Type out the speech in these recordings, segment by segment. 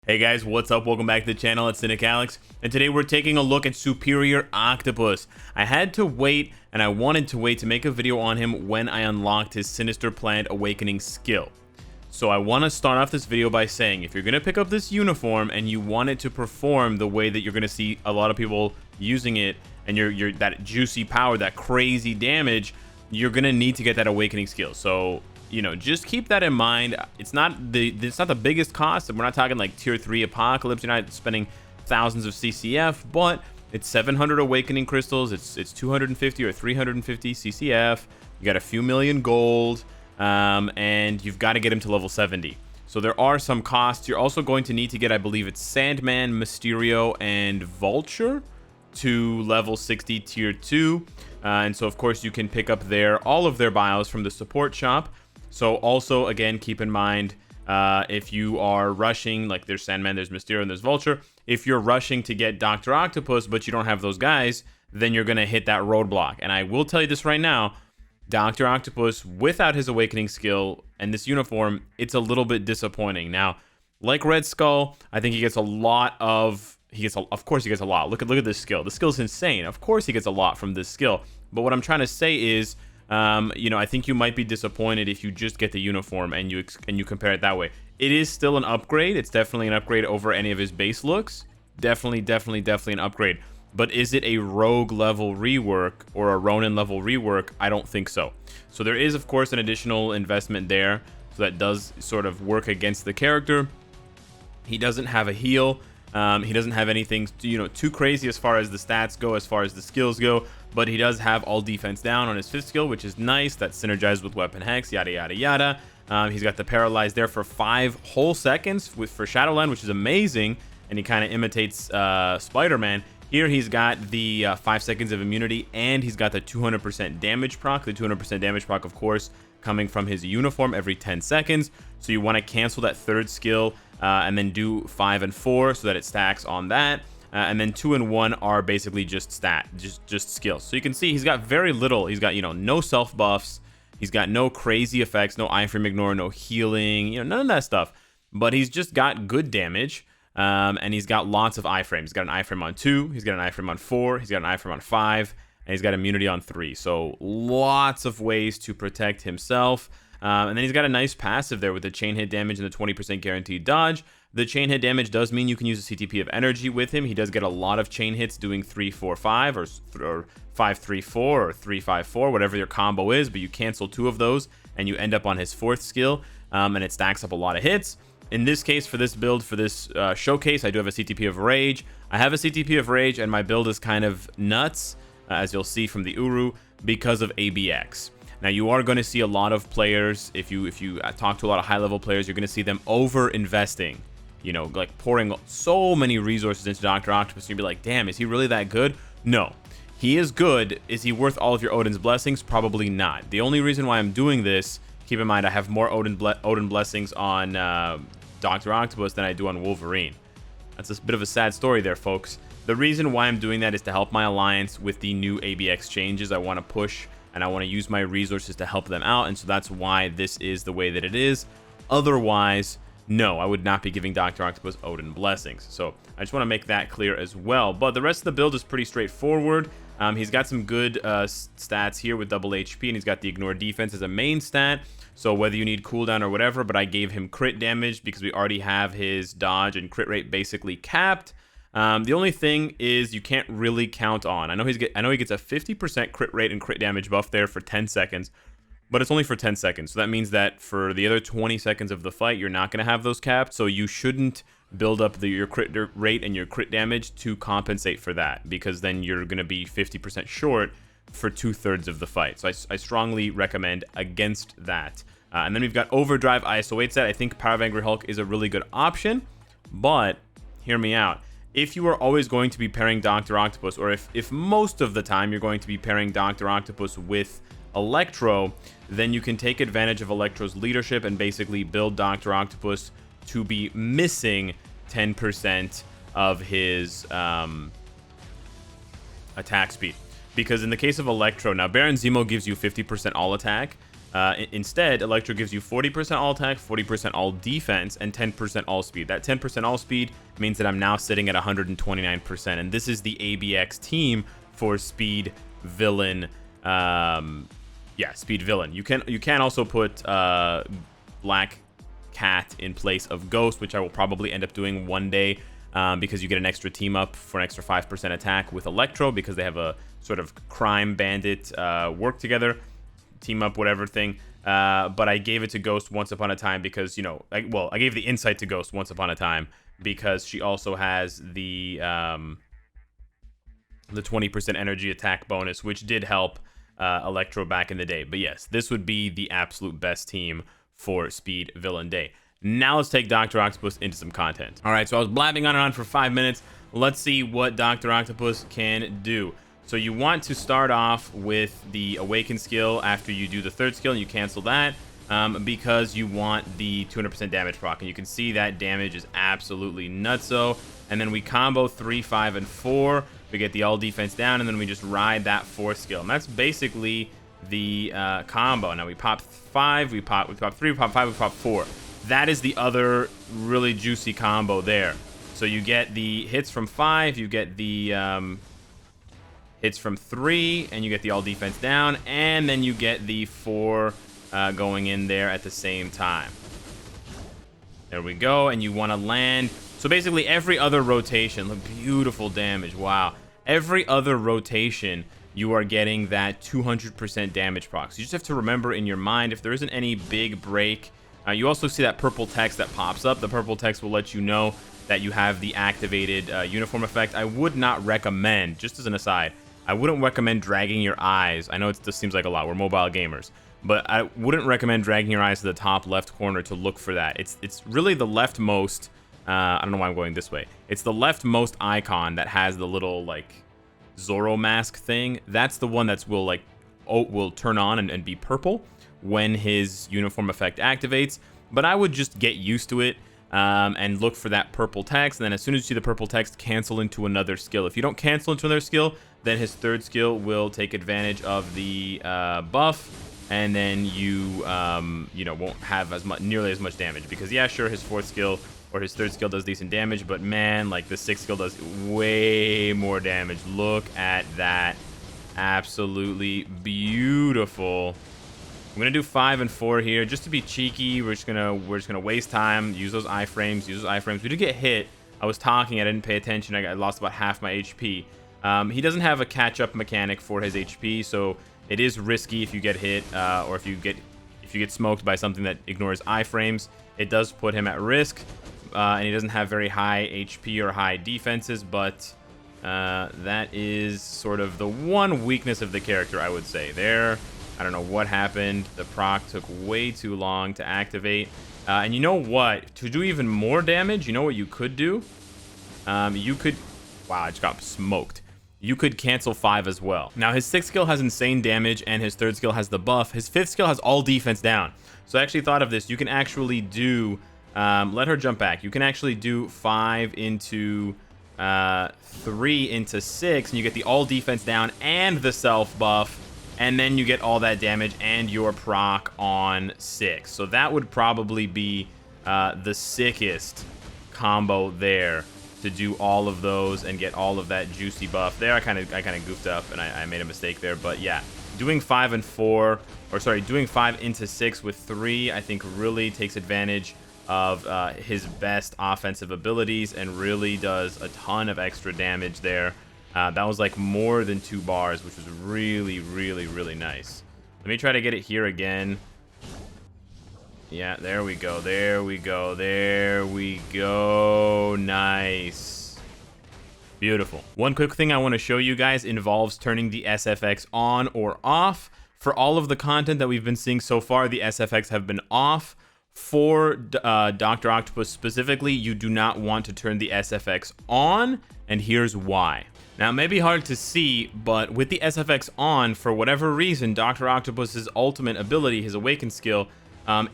Hey guys, what's up? Welcome back to the channel. It's Cynicalex, and today we're taking a look at Superior Octopus. I had to wait, and I wanted to wait to make a video on him when I unlocked his Sinister Plant Awakening skill. So I want to start off this video by saying, if you're going to pick up this uniform and you want it to perform the way that you're going to see a lot of people using it, and you're that juicy power, that crazy damage, you're going to need to get that Awakening skill. So just keep that in mind. It's not the biggest cost. We're not talking like tier 3 Apocalypse. You're not spending thousands of CCF, but it's 700 Awakening crystals. It's 250 or 350 CCF. You got a few million gold, and you've got to get him to level 70. So there are some costs. You're also going to need to get, I believe it's Sandman, Mysterio, and Vulture to level 60 tier 2. And so of course you can pick up all of their bios from the support shop. So also, again, keep in mind, if you are rushing, like there's Sandman, there's Mysterio, and there's Vulture. If you're rushing to get Dr. Octopus, but you don't have those guys, then you're going to hit that roadblock. And I will tell you this right now, Dr. Octopus, without his Awakening skill and this uniform, it's a little bit disappointing. Now, like Red Skull, I think he gets a lot of... Of course he gets a lot. Look at this skill. The skill's insane. Of course he gets a lot from this skill. But what I'm trying to say is... I think you might be disappointed if you just get the uniform and you compare it that way. It is still an upgrade. It's definitely an upgrade over any of his base looks. Definitely an upgrade. But is it a rogue level rework or a Ronin level rework? I don't think so. So there is, of course, an additional investment there. So that does sort of work against the character. He doesn't have a heal. He doesn't have anything, too crazy as far as the stats go, as far as the skills go, but he does have all defense down on his 5th skill, which is nice. That's synergized with Weapon Hex, yada, yada, yada. He's got the Paralyze there for 5 whole seconds for Shadowland, which is amazing, and he kind of imitates Spider-Man. Here he's got the 5 seconds of immunity, and he's got the 200% damage proc. The 200% damage proc, of course, coming from his uniform every 10 seconds. So you want to cancel that 3rd skill and then do 5 and 4 so that it stacks on that. And then 2 and 1 are basically just skills. So you can see he's got very little. He's got, no self buffs. He's got no crazy effects, no iframe ignore, no healing, none of that stuff. But he's just got good damage. And he's got lots of iframes. He's got an iframe on 2. He's got an iframe on 4. He's got an iframe on 5. And he's got immunity on 3. So lots of ways to protect himself. And then he's got a nice passive there with the chain hit damage and the 20% guaranteed dodge. The chain hit damage does mean you can use a CTP of energy with him. He does get a lot of chain hits doing 3-4-5 or 5-3-4 or 3-5-4, whatever your combo is, but you cancel 2 of those and you end up on his 4th skill, and it stacks up a lot of hits. In this case, for this build, for this showcase, I do have a CTP of Rage. I have a CTP of Rage, and my build is kind of nuts, as you'll see from the Uru, because of ABX. Now, you are going to see a lot of players, if you talk to a lot of high-level players, you're going to see them over-investing, like pouring so many resources into Dr. Octopus, and you'll be like, damn, is he really that good? No. He is good. Is he worth all of your Odin's Blessings? Probably not. The only reason why I'm doing this, keep in mind, I have more Odin Blessings on Dr. Octopus than I do on Wolverine. That's a bit of a sad story there, folks. The reason why I'm doing that is to help my alliance with the new ABX changes. I want to push and I want to use my resources to help them out, and so that's why this is the way that it is. Otherwise, no, I would not be giving Dr. Octopus Odin Blessings. So I just want to make that clear as well. But the rest of the build is pretty straightforward. He's got some good stats here with double HP, and he's got the Ignore Defense as a main stat. So whether you need cooldown or whatever, but I gave him crit damage because we already have his dodge and crit rate basically capped. The only thing is you can't really count on. I know he gets a 50% crit rate and crit damage buff there for 10 seconds, but it's only for 10 seconds. So that means that for the other 20 seconds of the fight, you're not going to have those capped. So you shouldn't build up your crit rate and your crit damage to compensate for that, because then you're going to be 50% short for 2/3 of the fight. So I strongly recommend against that. And then we've got Overdrive ISO 8 set. I think Power of Angry Hulk is a really good option, but hear me out. If you are always going to be pairing Dr. Octopus, or if most of the time you're going to be pairing Dr. Octopus with Electro, then you can take advantage of Electro's leadership and basically build Dr. Octopus to be missing 10% of his attack speed. Because in the case of Electro, now Baron Zemo gives you 50% all attack, Instead, Electro gives you 40% all attack, 40% all defense, and 10% all speed. That 10% all speed means that I'm now sitting at 129%, and this is the ABX team for Speed Villain. Yeah, Speed Villain. You can also put Black Cat in place of Ghost, which I will probably end up doing one day, because you get an extra team up for an extra 5% attack with Electro, because they have a sort of crime bandit work together, team up, whatever thing. But I gave it to Ghost once upon a time because, you know, I gave the insight to Ghost once upon a time because she also has the 20% energy attack bonus, which did help Electro back in the day. But yes, this would be the absolute best team for Speed Villain Day. Now let's take Dr. Octopus into some content. All right, so I was blabbing on and on for 5 minutes. Let's see what Dr. Octopus can do. So you want to start off with the Awaken skill after you do the third skill, and you cancel that because you want the 200% damage proc. And you can see that damage is absolutely nutso. And then we combo 3, 5, and 4. We get the all defense down, and then we just ride that fourth skill. And that's basically the combo. Now we pop 5, we pop 3, we pop 5, we pop 4. That is the other really juicy combo there. So you get the hits from 5, you get the hits from 3, and you get the all defense down, and then you get the 4 going in there at the same time. There we go, and you want to land. So basically every other rotation, look, beautiful damage, wow. Every other rotation, you are getting that 200% damage proc. So you just have to remember in your mind, if there isn't any big break, you also see that purple text that pops up. The purple text will let you know that you have the activated uniform effect. I would not recommend, just as an aside, I wouldn't recommend dragging your eyes. I know this seems like a lot. We're mobile gamers. But I wouldn't recommend dragging your eyes to the top left corner to look for that. It's really the leftmost. I don't know why I'm going this way. It's the leftmost icon that has the little, like, Zorro mask thing. That's the one that will turn on and be purple when his uniform effect activates. But I would just get used to it and look for that purple text. And then as soon as you see the purple text, cancel into another skill. If you don't cancel into another skill, then his third skill will take advantage of the buff, and then you won't have nearly as much damage, because yeah, sure, his fourth skill or his third skill does decent damage, but man, like the sixth skill does way more damage. Look at that, absolutely beautiful. I'm gonna do 5 and 4 here just to be cheeky. We're just gonna waste time, use those iframes, We did get hit. I was talking, I didn't pay attention. I lost about half my HP. He doesn't have a catch-up mechanic for his HP, so it is risky if you get hit, or if you get smoked by something that ignores iframes. It does put him at risk, and he doesn't have very high HP or high defenses, but that is sort of the one weakness of the character, I would say. There, I don't know what happened. The proc took way too long to activate. And you know what? To do even more damage, you know what you could do? You could... Wow, I just got smoked. You could cancel 5 as well. Now, his 6th skill has insane damage, and his 3rd skill has the buff. His 5th skill has all defense down. So I actually thought of this. You can actually do... let her jump back. You can actually do 5 into 3 into 6, and you get the all defense down and the self buff, and then you get all that damage and your proc on 6. So that would probably be the sickest combo there, to do all of those and get all of that juicy buff. There I kind of goofed up and I made a mistake there, but yeah, doing 5 and 4, or sorry, doing 5 into 6 with 3, I think really takes advantage of his best offensive abilities and really does a ton of extra damage there. That was like more than 2 bars, which was really, really, really nice. Let me try to get it here again. Yeah, there we go, there we go, there we go. Nice. Beautiful. One quick thing I want to show you guys involves turning the SFX on or off. For all of the content that we've been seeing so far, the SFX have been off. For Dr. Octopus specifically, you do not want to turn the SFX on, and here's why. Now, it may be hard to see, but with the SFX on, for whatever reason, Dr. Octopus's ultimate ability, his Awaken skill,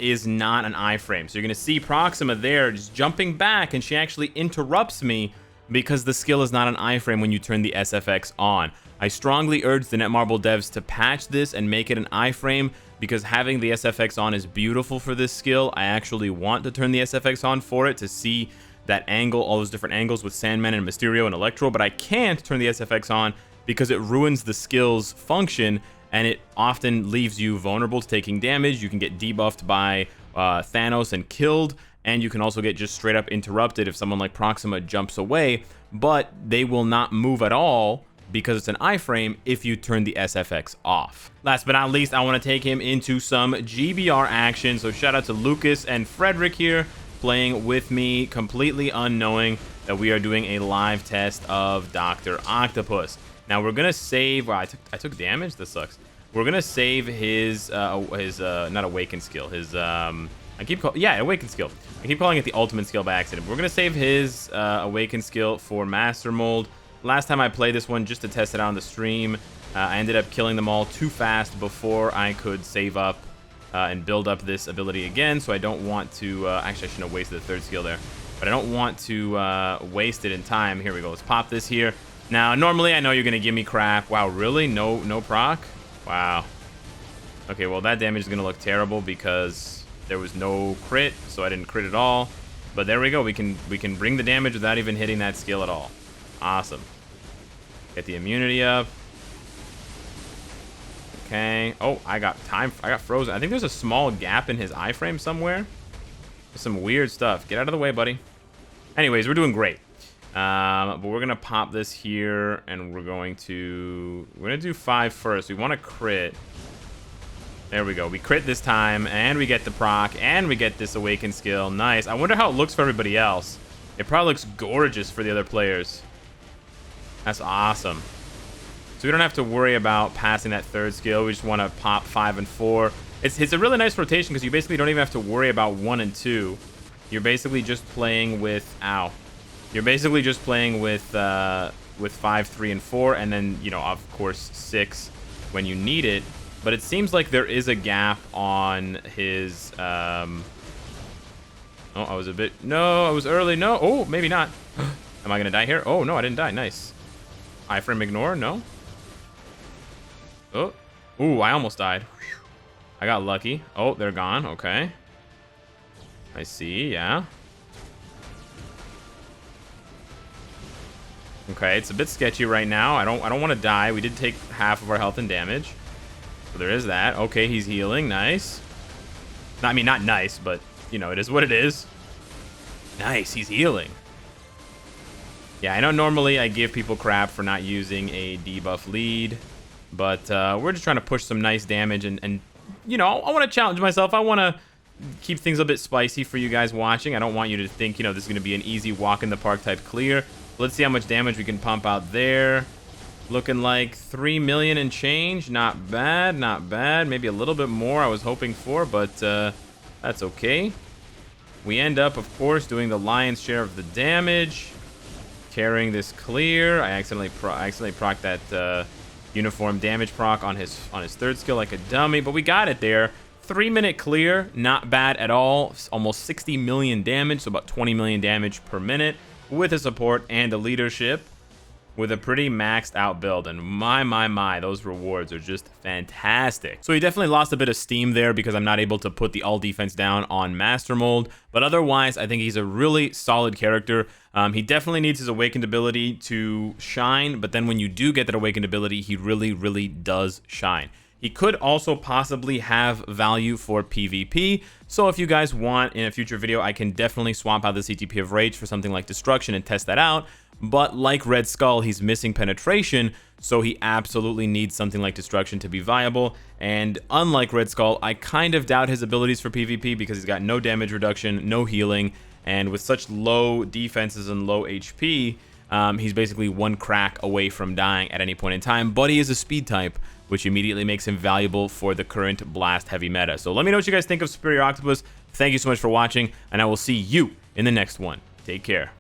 is not an iframe. So you're going to see Proxima there just jumping back, and she actually interrupts me because the skill is not an iframe when you turn the SFX on. I strongly urge the Netmarble devs to patch this and make it an iframe, because having the SFX on is beautiful for this skill. I actually want to turn the SFX on for it to see that angle, all those different angles with Sandman and Mysterio and Electro, but I can't turn the SFX on because it ruins the skill's function, and it often leaves you vulnerable to taking damage. You can get debuffed by Thanos and killed, and you can also get just straight up interrupted if someone like Proxima jumps away, but they will not move at all because it's an iframe if you turn the SFX off. Last but not least, I want to take him into some GBR action. So shout out to Lucas and Frederick here playing with me, completely unknowing that we are doing a live test of Dr. Octopus. Now we're gonna save. Wow, I took damage. This sucks. We're gonna save his not awaken skill. His awaken skill. I keep calling it the ultimate skill by accident. We're gonna save his awaken skill for Master Mold. Last time I played this one just to test it out on the stream, I ended up killing them all too fast before I could save up and build up this ability again. So I don't want to. Actually, I shouldn't have wasted the third skill there, but I don't want to waste it in time. Here we go. Let's pop this here. Now, normally I know you're gonna give me crap. Wow, really? No proc? Wow. Okay, well that damage is gonna look terrible because there was no crit, so I didn't crit at all. But there we go. We can bring the damage without even hitting that skill at all. Awesome. Get the immunity up. Okay. Oh, I got frozen. I think there's a small gap in his iframe somewhere. There's some weird stuff. Get out of the way, buddy. Anyways, we're doing great. But we're gonna pop this here, and we're gonna do 5 first. We want to crit. There we go. We crit this time, and we get the proc, and we get this awaken skill. Nice. I wonder how it looks for everybody else. It probably looks gorgeous for the other players. That's awesome. So we don't have to worry about passing that third skill. We just want to pop 5 and 4. It's a really nice rotation because you basically don't even have to worry about 1 and 2. You're basically just playing with You're basically just playing with 5, 3, and 4, and then of course 6 when you need it. But it seems like there is a gap on his. Oh, I was early. No. Oh, maybe not. Am I gonna die here? Oh no, I didn't die. Nice. Iframe ignore. No. Oh. Ooh, I almost died. I got lucky. Oh, they're gone. Okay. I see. Yeah. Okay, it's a bit sketchy right now. I don't want to die. We did take half of our health and damage. So there is that. Okay, he's healing. Nice. I mean, not nice, but it is what it is. Nice, he's healing. Yeah, I know normally I give people crap for not using a debuff lead, but we're just trying to push some nice damage, and I want to challenge myself. I want to keep things a bit spicy for you guys watching. I don't want you to think, this is going to be an easy walk in the park type clear. Let's see how much damage we can pump out there. Looking like 3 million and change. Not bad, not bad. Maybe a little bit more I was hoping for, but that's okay. We end up, of course, doing the lion's share of the damage. Carrying this clear. I accidentally procced that uniform damage proc on his third skill like a dummy, but we got it there. 3-minute clear, not bad at all. Almost 60 million damage, so about 20 million damage per minute with a support and a leadership with a pretty maxed out build. And my, those rewards are just fantastic. So he definitely lost a bit of steam there because I'm not able to put the all defense down on Master Mold, but otherwise I think he's a really solid character. He definitely needs his awakened ability to shine, but then when you do get that awakened ability, he really does shine. He could also possibly have value for PvP, so if you guys want in a future video, I can definitely swap out the CTP of Rage for something like Destruction and test that out. But like Red Skull, he's missing penetration, so he absolutely needs something like Destruction to be viable. And unlike Red Skull, I kind of doubt his abilities for PvP because he's got no damage reduction, no healing, and with such low defenses and low HP, he's basically one crack away from dying at any point in time. But he is a speed type, which immediately makes him valuable for the current Blast heavy meta. So let me know what you guys think of Superior Octopus. Thank you so much for watching, and I will see you in the next one. Take care.